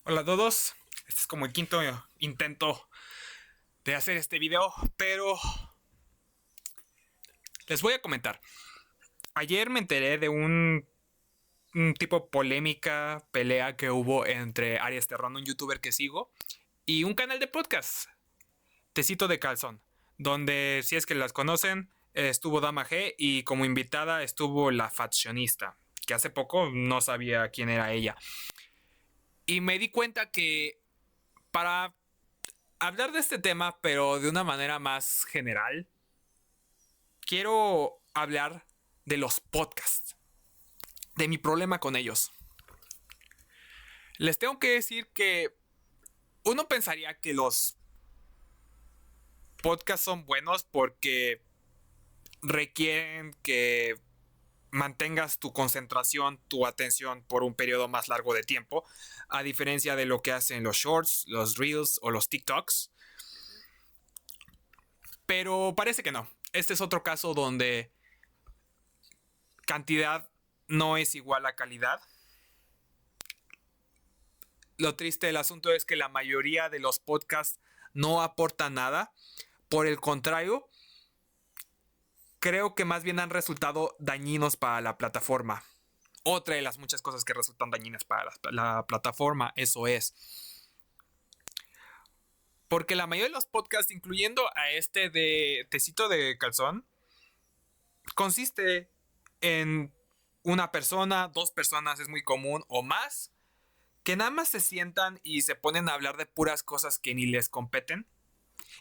Hola a todos, este es como el quinto intento de hacer este video, pero les voy a comentar. Ayer me enteré de un tipo polémica pelea que hubo entre Aries Terrón, un youtuber que sigo, y un canal de podcast, Tecito de Calzón, donde si es que las conocen, estuvo Dama G y como invitada estuvo la faccionista, que hace poco no sabía quién era ella. Y me di cuenta que para hablar de este tema, pero de una manera más general, quiero hablar de los podcasts, de mi problema con ellos. Les tengo que decir que uno pensaría que los podcasts son buenos porque requieren que mantengas tu concentración, tu atención por un periodo más largo de tiempo, a diferencia de lo que hacen los shorts, los reels o los TikToks. Pero parece que no. Este es otro caso donde cantidad no es igual a calidad. Lo triste del asunto es que la mayoría de los podcasts no aportan nada. Por el contrario, creo que más bien han resultado dañinos para la plataforma. Otra de las muchas cosas que resultan dañinas para la plataforma, eso es. Porque la mayoría de los podcasts, incluyendo a este de Tecito de Calzón, consiste en una persona, dos personas, es muy común, o más, que nada más se sientan y se ponen a hablar de puras cosas que ni les competen.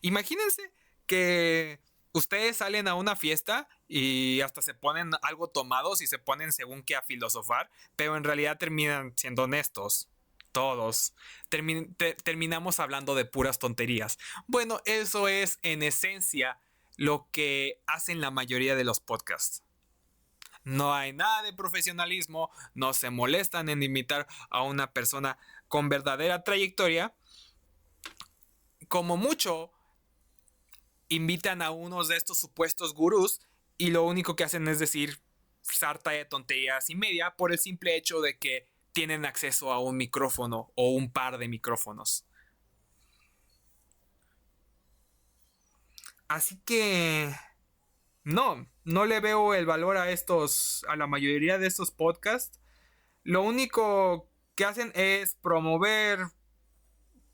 Imagínense que ustedes salen a una fiesta y hasta se ponen algo tomados y se ponen según qué a filosofar, pero en realidad terminan siendo honestos. Todos. Terminamos hablando de puras tonterías. Bueno, eso es en esencia lo que hacen la mayoría de los podcasts. No hay nada de profesionalismo, no se molestan en imitar a una persona con verdadera trayectoria. Como mucho, invitan a unos de estos supuestos gurús y lo único que hacen es decir sarta de tonterías y media por el simple hecho de que tienen acceso a un micrófono o un par de micrófonos. Así que no le veo el valor a la mayoría de estos podcasts. Lo único que hacen es promover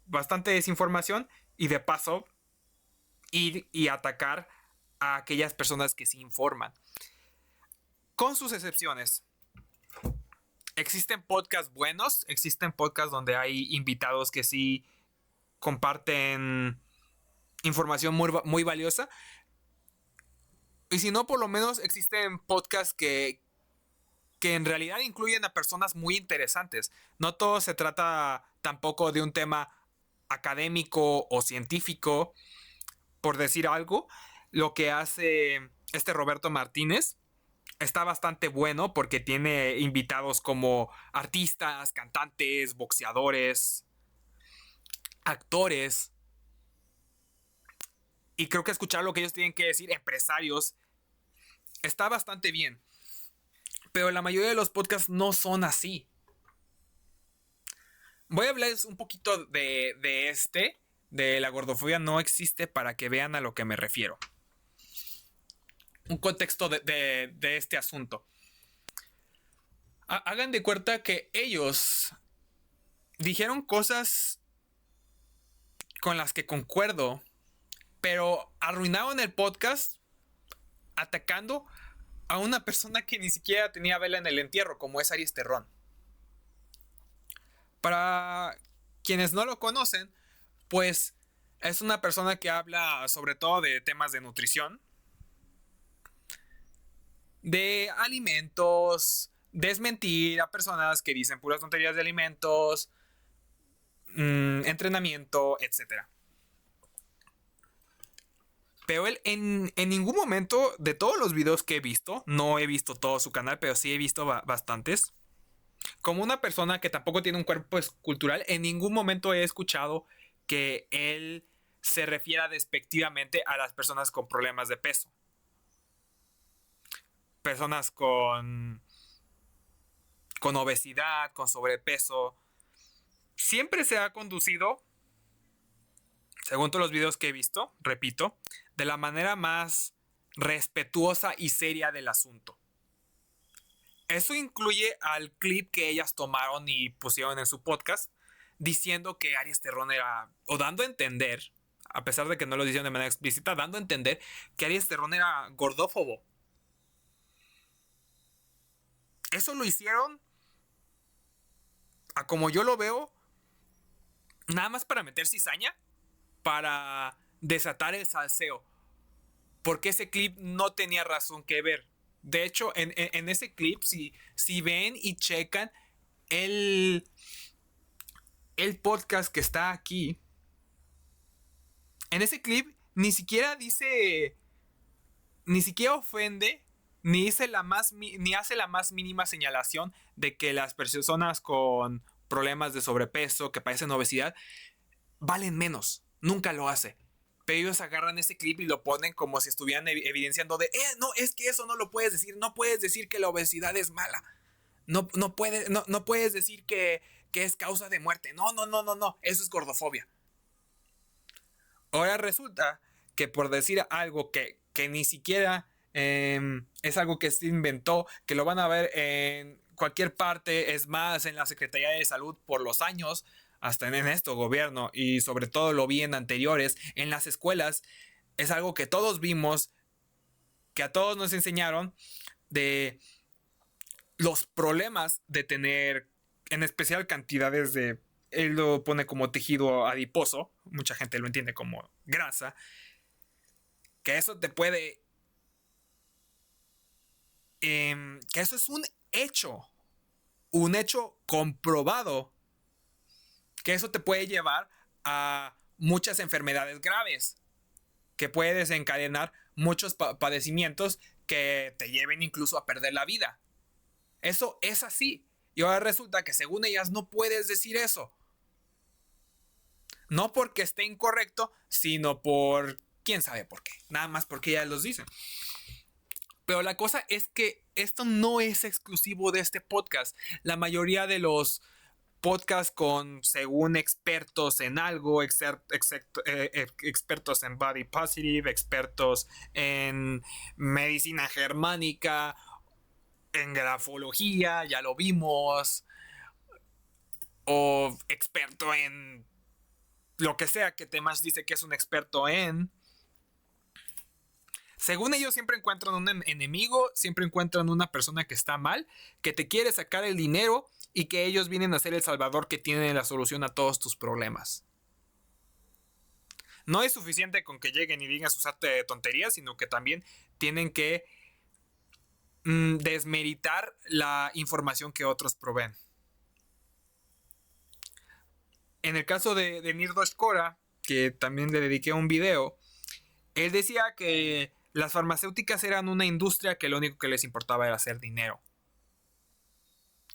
bastante desinformación y de paso ir y atacar a aquellas personas que se informan. Con sus excepciones. Existen podcasts buenos, existen podcasts donde hay invitados que sí comparten información muy valiosa. Y si no, por lo menos existen podcasts que en realidad incluyen a personas muy interesantes. No todo se trata tampoco de un tema académico o científico, por decir algo. Lo que hace este Roberto Martínez está bastante bueno porque tiene invitados como artistas, cantantes, boxeadores, actores. Y creo que escuchar lo que ellos tienen que decir, empresarios, está bastante bien. Pero la mayoría de los podcasts no son así. Voy a hablarles un poquito de la gordofobia no existe para que vean a lo que me refiero. Un contexto de este asunto. Hagan de cuenta que ellos dijeron cosas con las que concuerdo, pero arruinaron el podcast atacando a una persona que ni siquiera tenía vela en el entierro, como es Aries Terrón. Para quienes no lo conocen, pues es una persona que habla sobre todo de temas de nutrición, de alimentos, desmentir a personas que dicen puras tonterías de alimentos, entrenamiento, etcétera. Pero él en ningún momento de todos los videos que he visto, no he visto todo su canal, pero sí he visto bastantes. Como una persona que tampoco tiene un cuerpo escultural, en ningún momento he escuchado que él se refiera despectivamente a las personas con problemas de peso. Personas con obesidad, con sobrepeso. siempre se ha conducido, según todos los videos que he visto, repito, de la manera más respetuosa y seria del asunto. Eso incluye al clip que ellas tomaron y pusieron en su podcast, diciendo que Aries Terrón era, o dando a entender, a pesar de que no lo dijeron de manera explícita, dando a entender que Aries Terrón era gordófobo. Eso lo hicieron, a como yo lo veo, nada más para meter cizaña, para desatar el salseo, porque ese clip no tenía razón que ver. De hecho, en ese clip, si ven y checan el podcast que está aquí, en ese clip ni siquiera dice, ni siquiera ofende, ni hace la más mínima señalación de que las personas con problemas de sobrepeso, que padecen obesidad, valen menos. Nunca lo hace. Pero ellos agarran ese clip y lo ponen como si estuvieran evidenciando de, no, es que eso no lo puedes decir. No puedes decir que la obesidad es mala. No puedes decir que es causa de muerte. No. Eso es gordofobia. Ahora resulta que por decir algo que ni siquiera es algo que se inventó, que lo van a ver en cualquier parte, es más, en la Secretaría de Salud por los años, hasta en este gobierno, y sobre todo lo vi en anteriores, en las escuelas, es algo que todos vimos, que a todos nos enseñaron, de los problemas de tener, en especial, cantidades de, él lo pone como tejido adiposo, mucha gente lo entiende como grasa, que eso te puede, que eso es un hecho comprobado, que eso te puede llevar a muchas enfermedades graves, que puede desencadenar muchos padecimientos que te lleven incluso a perder la vida. Eso es así. Y ahora resulta que según ellas no puedes decir eso. No porque esté incorrecto, sino por quién sabe por qué. Nada más porque ellas los dicen. Pero la cosa es que esto no es exclusivo de este podcast. La mayoría de los podcasts con, según expertos en algo, expertos en body positive, expertos en medicina germánica, en grafología, ya lo vimos, o experto en lo que sea que temas dice que es un experto en. Según ellos siempre encuentran un enemigo, siempre encuentran una persona que está mal, que te quiere sacar el dinero y que ellos vienen a ser el salvador que tiene la solución a todos tus problemas. No es suficiente con que lleguen y digan sus tonterías, sino que también tienen que desmeritar la información que otros proveen. En el caso de Nirdosh Kora, que también le dediqué un video, él decía que las farmacéuticas eran una industria que lo único que les importaba era hacer dinero.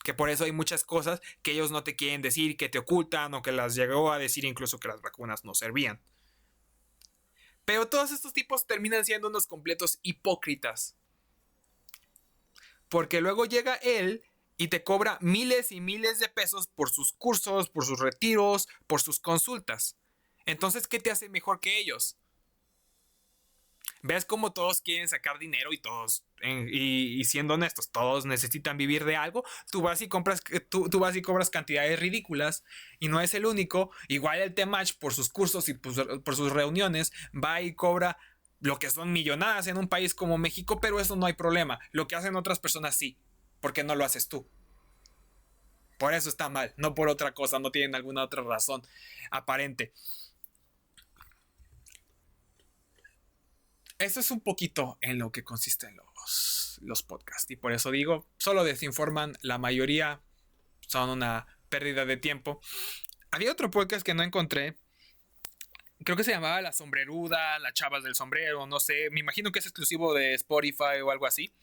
Que por eso hay muchas cosas que ellos no te quieren decir, que te ocultan, o que las llegó a decir incluso que las vacunas no servían. Pero todos estos tipos terminan siendo unos completos hipócritas. Porque luego llega él y te cobra miles y miles de pesos por sus cursos, por sus retiros, por sus consultas. Entonces, ¿qué te hace mejor que ellos? ¿Ves cómo todos quieren sacar dinero y todos, y siendo honestos, todos necesitan vivir de algo? Tú vas y cobras cantidades ridículas y no es el único. Igual el Temach por sus cursos y por sus reuniones va y cobra lo que son millonadas en un país como México, pero eso no hay problema. Lo que hacen otras personas sí, porque no lo haces tú. Por eso está mal, no por otra cosa, no tienen alguna otra razón aparente. Eso es un poquito en lo que consisten los podcasts. Y por eso digo, solo desinforman, la mayoría son una pérdida de tiempo. Había otro podcast que no encontré. Creo que se llamaba La Sombreruda, Las Chavas del Sombrero, no sé. Me imagino que es exclusivo de Spotify o algo así.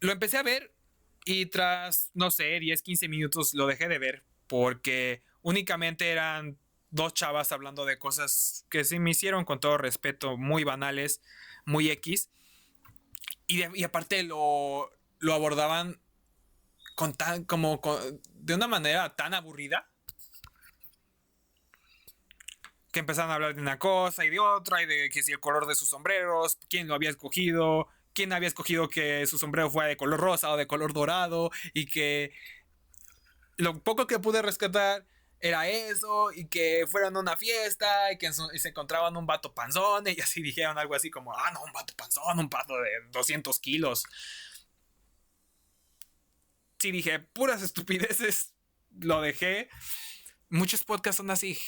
Lo empecé a ver y tras, no sé, 10, 15 minutos lo dejé de ver porque únicamente eran dos chavas hablando de cosas que sí me hicieron, con todo respeto, muy banales, muy X. Y aparte lo abordaban de una manera tan aburrida que empezaron a hablar de una cosa y de otra, y de que si el color de sus sombreros, quién lo había escogido, quién había escogido que su sombrero fuera de color rosa o de color dorado, y que lo poco que pude rescatar era eso, y que fueron a una fiesta y que y se encontraban un vato panzón, y así dijeron algo así como, ah, no, un vato panzón, un vato de 200 kilos. Sí, dije, puras estupideces, lo dejé. Muchos podcasts son así.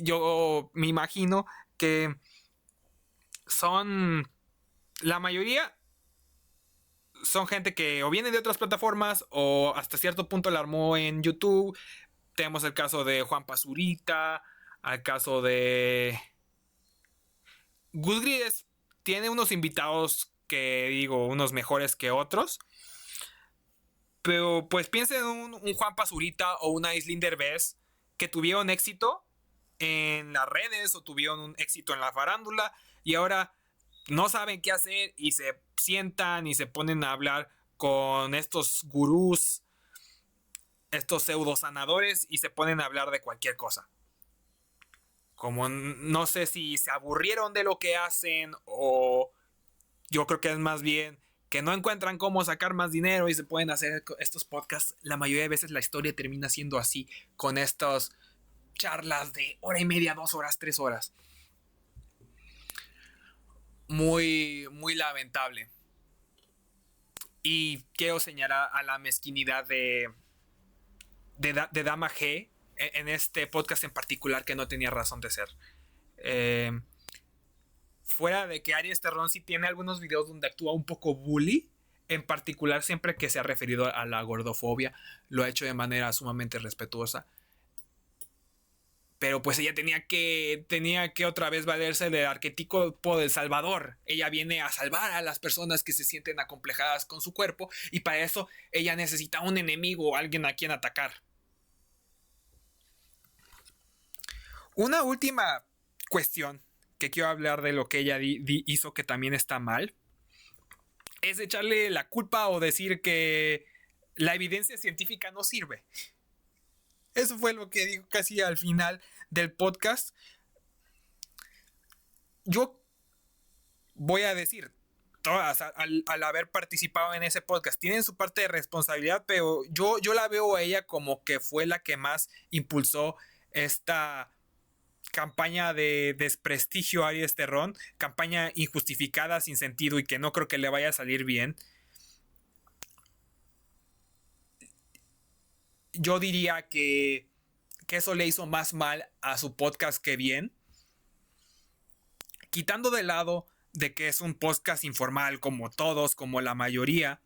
Yo me imagino que son, la mayoría son gente que o viene de otras plataformas o hasta cierto punto la armó en YouTube. Tenemos el caso de Juan Pazurita, al caso de Gus Gris. Tiene unos invitados que digo, unos mejores que otros. Pero pues piensen en un Juan Pazurita o una Aislinn Derbez que tuvieron éxito en las redes o tuvieron un éxito en la farándula y ahora no saben qué hacer y se sientan y se ponen a hablar con estos gurús, estos pseudo sanadores, y se ponen a hablar de cualquier cosa. Como no sé si se aburrieron de lo que hacen o yo creo que es más bien que no encuentran cómo sacar más dinero y se pueden hacer estos podcasts. La mayoría de veces la historia termina siendo así, con estas charlas de hora y media, 2 horas, 3 horas. Muy, muy lamentable. Y quiero señalar a la mezquinidad de Dama G en este podcast en particular, que no tenía razón de ser. Fuera de que Aries Terrón sí tiene algunos videos donde actúa un poco bully, en particular siempre que se ha referido a la gordofobia, lo ha hecho de manera sumamente respetuosa. Pero pues ella tenía que otra vez valerse del arquetipo del Salvador. Ella viene a salvar a las personas que se sienten acomplejadas con su cuerpo, y para eso ella necesita un enemigo o alguien a quien atacar. Una última cuestión que quiero hablar de lo que ella hizo que también está mal es echarle la culpa o decir que la evidencia científica no sirve. Eso fue lo que dijo casi al final del podcast. Yo voy a decir, todas al haber participado en ese podcast tienen su parte de responsabilidad, pero yo la veo a ella como que fue la que más impulsó esta campaña de desprestigio a Aries Terrón, campaña injustificada, sin sentido y que no creo que le vaya a salir bien. Yo diría que eso le hizo más mal a su podcast que bien. Quitando de lado de que es un podcast informal como todos, como la mayoría,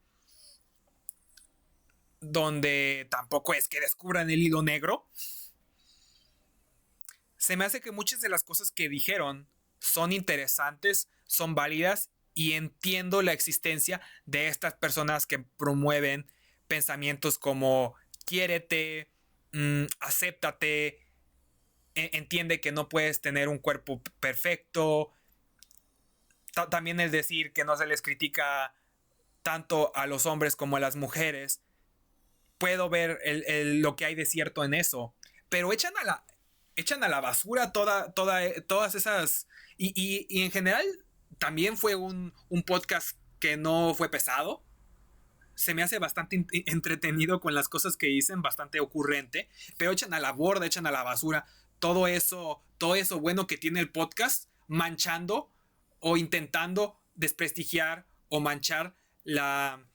donde tampoco es que descubran el hilo negro, se me hace que muchas de las cosas que dijeron son interesantes, son válidas, y entiendo la existencia de estas personas que promueven pensamientos como quiérete, acéptate, entiende que no puedes tener un cuerpo perfecto. También el decir que no se les critica tanto a los hombres como a las mujeres. Puedo ver lo que hay de cierto en eso, pero echan a la basura todas esas. Y en general también fue un podcast que no fue pesado. Se me hace bastante entretenido con las cosas que dicen, bastante ocurrente, pero echan a la borda, echan a la basura todo eso bueno que tiene el podcast, manchando o intentando desprestigiar o manchar la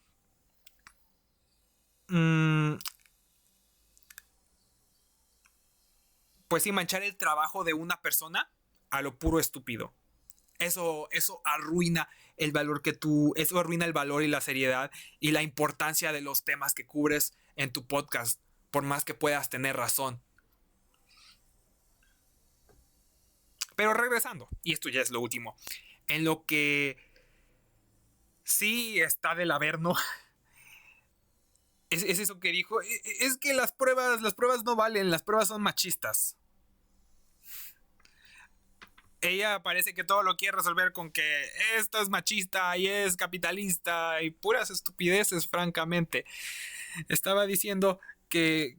pues sí, manchar el trabajo de una persona a lo puro estúpido. Eso arruina el valor eso arruina el valor y la seriedad y la importancia de los temas que cubres en tu podcast, por más que puedas tener razón. Pero regresando, y esto ya es lo último, en lo que sí está del averno, es eso que dijo, es que las pruebas no valen, las pruebas son machistas. Ella parece que todo lo quiere resolver con que esto es machista y es capitalista y puras estupideces, francamente. Estaba diciendo que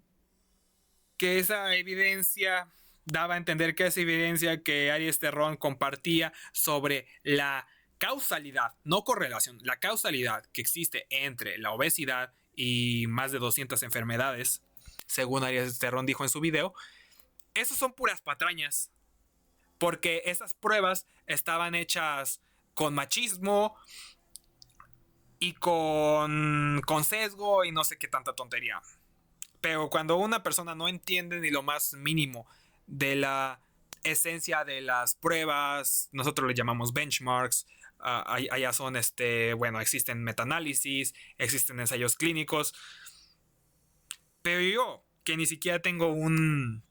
esa evidencia daba a entender que esa evidencia que Arias Terrón compartía sobre la causalidad, no correlación, la causalidad que existe entre la obesidad y más de 200 enfermedades, según Arias Terrón dijo en su video, esas son puras patrañas, porque esas pruebas estaban hechas con machismo y con sesgo y no sé qué tanta tontería. Pero cuando una persona no entiende ni lo más mínimo de la esencia de las pruebas, nosotros le llamamos benchmarks, allá son, bueno, existen metaanálisis, existen ensayos clínicos, pero yo, que ni siquiera tengo un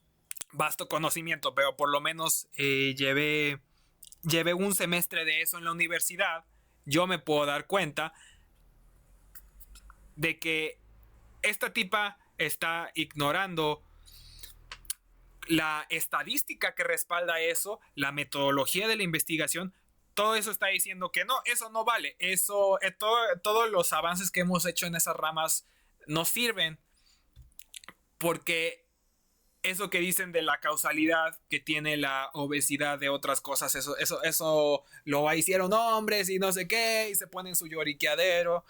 vasto conocimiento, pero por lo menos llevé un semestre de eso en la universidad, yo me puedo dar cuenta de que esta tipa está ignorando la estadística que respalda eso, la metodología de la investigación. Todo eso está diciendo que no, eso no vale. Eso, todos los avances que hemos hecho en esas ramas no sirven, porque eso que dicen de la causalidad que tiene la obesidad de otras cosas, eso lo hicieron hombres y no sé qué, y se ponen su lloriqueadero.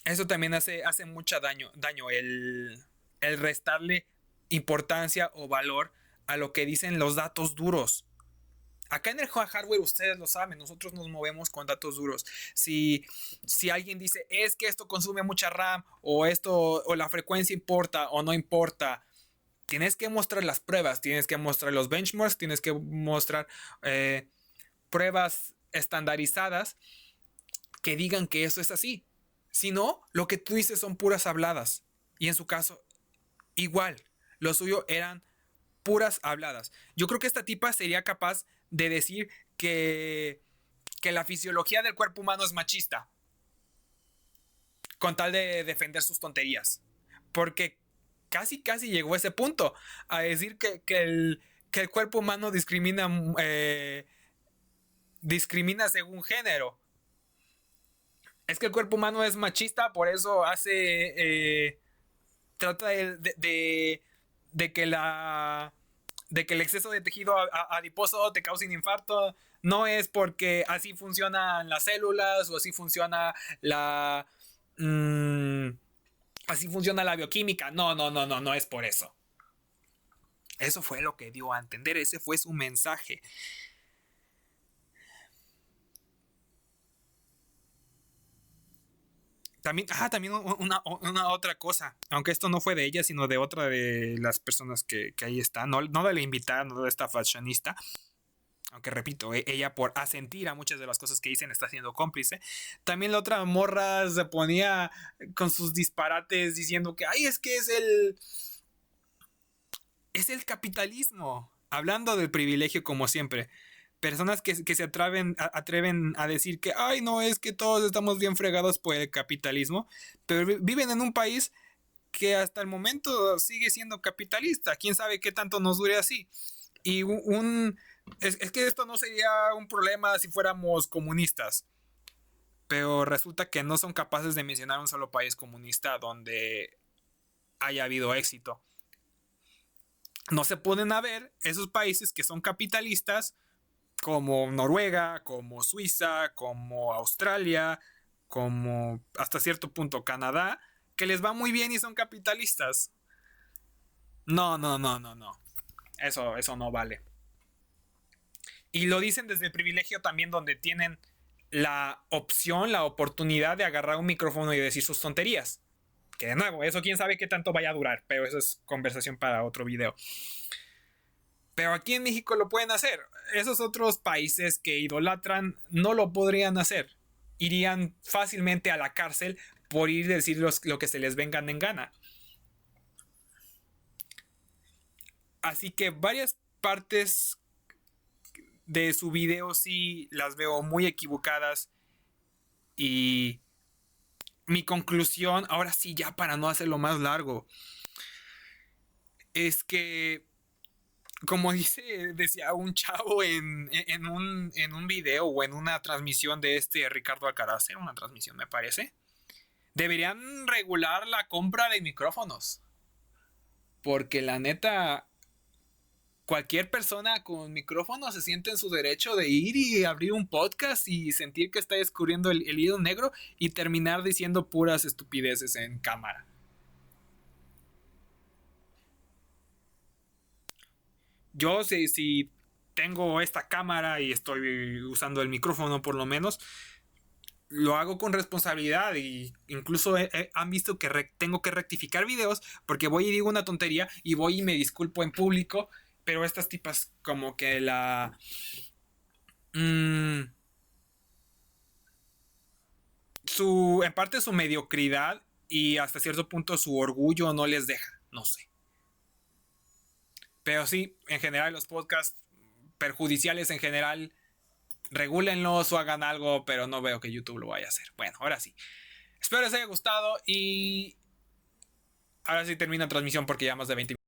Eso también hace mucho daño el restarle importancia o valor a lo que dicen los datos duros. Acá en el hardware ustedes lo saben, nosotros nos movemos con datos duros. Si alguien dice es que esto consume mucha RAM o esto o la frecuencia importa o no importa, tienes que mostrar las pruebas, tienes que mostrar los benchmarks, tienes que mostrar pruebas estandarizadas que digan que eso es así. Si no, lo que tú dices son puras habladas. Y en su caso, igual, lo suyo eran puras habladas. Yo creo que esta tipa sería capaz de decir que la fisiología del cuerpo humano es machista, con tal de defender sus tonterías. Porque casi llegó a ese punto, a decir que el cuerpo humano discrimina según género. Es que el cuerpo humano es machista, por eso trata de que el exceso de tejido adiposo te cause un infarto. No es porque así funcionan las células o así funciona así funciona la bioquímica. No es por eso. Eso fue lo que dio a entender, ese fue su mensaje. También una otra cosa, aunque esto no fue de ella, sino de otra de las personas que ahí está, no de la invitada, no de esta fashionista, aunque repito, ella por asentir a muchas de las cosas que dicen está siendo cómplice. También la otra morra se ponía con sus disparates diciendo que, ay, es que es el capitalismo, hablando del privilegio como siempre. Personas que se atreven a decir que, ay, no, es que todos estamos bien fregados por el capitalismo, pero viven en un país que hasta el momento sigue siendo capitalista. ¿Quién sabe qué tanto nos dure así? Y es que esto no sería un problema si fuéramos comunistas, pero resulta que no son capaces de mencionar un solo país comunista donde haya habido éxito. No se pueden a ver esos países que son capitalistas, como Noruega, como Suiza, como Australia, como hasta cierto punto Canadá, que les va muy bien y son capitalistas. No. Eso no vale. Y lo dicen desde el privilegio también, donde tienen la opción, la oportunidad de agarrar un micrófono y decir sus tonterías. Que de nuevo, eso quién sabe qué tanto vaya a durar, pero eso es conversación para otro video. Pero aquí en México lo pueden hacer. Esos otros países que idolatran no lo podrían hacer. Irían fácilmente a la cárcel por ir a decir lo que se les venga en gana. Así que varias partes de su video sí las veo muy equivocadas. Y mi conclusión, ahora sí, ya para no hacerlo más largo, es que, como decía un chavo en un video o en una transmisión de Ricardo Alcaraz, era una transmisión me parece, deberían regular la compra de micrófonos. Porque la neta, cualquier persona con micrófono se siente en su derecho de ir y abrir un podcast y sentir que está descubriendo el hilo negro y terminar diciendo puras estupideces en cámara. Yo si tengo esta cámara y estoy usando el micrófono por lo menos, lo hago con responsabilidad y incluso han visto que tengo que rectificar videos porque voy y digo una tontería y voy y me disculpo en público, pero estas tipas como que mm, en parte su mediocridad y hasta cierto punto su orgullo no les deja, no sé. Pero sí, en general los podcasts perjudiciales en general, regúlenlos o hagan algo, pero no veo que YouTube lo vaya a hacer. Bueno, ahora sí. Espero les haya gustado y ahora sí termina la transmisión porque ya más de 20 minutos.